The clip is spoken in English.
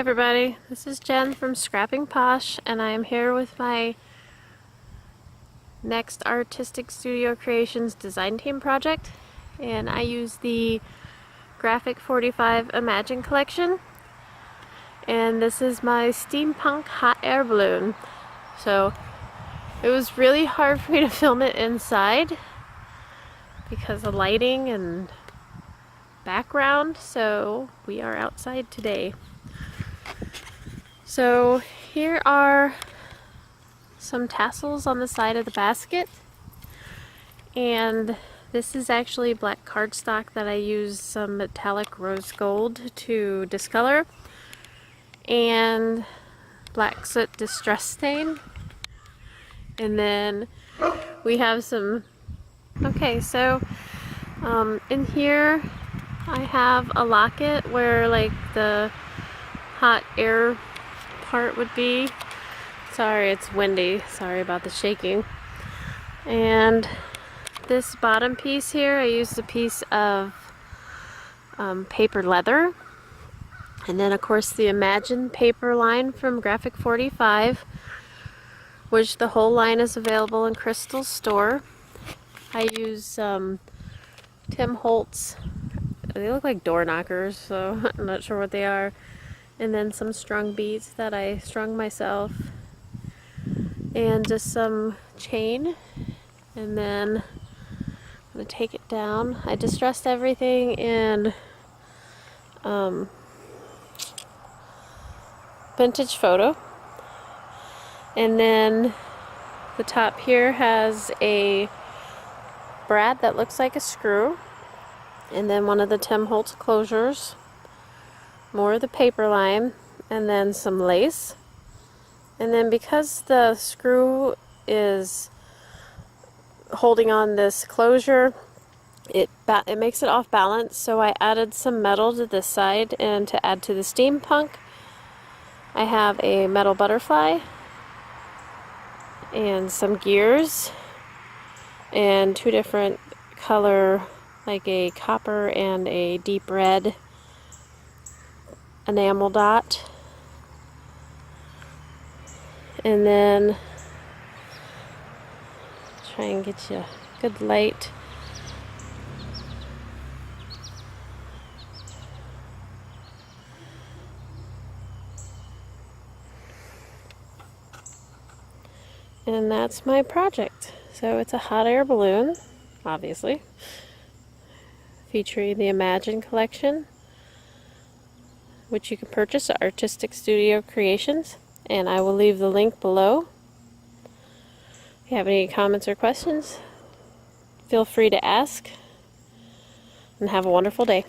everybody, this is Jen from Scrapping Posh, and I am here with my next Artistic Studio Creations design team project, and I use the G45 Imagine collection, and this is my steampunk hot air balloon. So it was really hard for me to film it inside because of lighting and background, so we are outside today. So here are some tassels on the side of the basket, and this is actually black cardstock that I used some metallic rose gold to discolor, and black soot distress stain. And then we have some, so in here I have a locket where like the hot air part would be. Sorry, it's windy. Sorry about the shaking. And this bottom piece here, I used a piece of paper leather. And then of course the Imagine paper line from G45, which the whole line is available in Crystal's store. I use Tim Holtz. They look like door knockers, so I'm not sure what they are. And then some strung beads that I strung myself, and just some chain. And then I'm gonna take it down. I distressed everything in vintage photo, and then the top here has a brad that looks like a screw, and then one of the Tim Holtz closures, more of the paper line, and then some lace. And then because the screw is holding on this closure, it makes it off balance, so I added some metal to this side. And to add to the steampunk, I have a metal butterfly and some gears and two different color, like a copper and a deep red enamel dot. And then try and get you a good light. And that's my project. So it's a hot air balloon, obviously, featuring the Imagine collection, which you can purchase at Artistic Studio Creations, and I will leave the link below. If you have any comments or questions, feel free to ask, and have a wonderful day.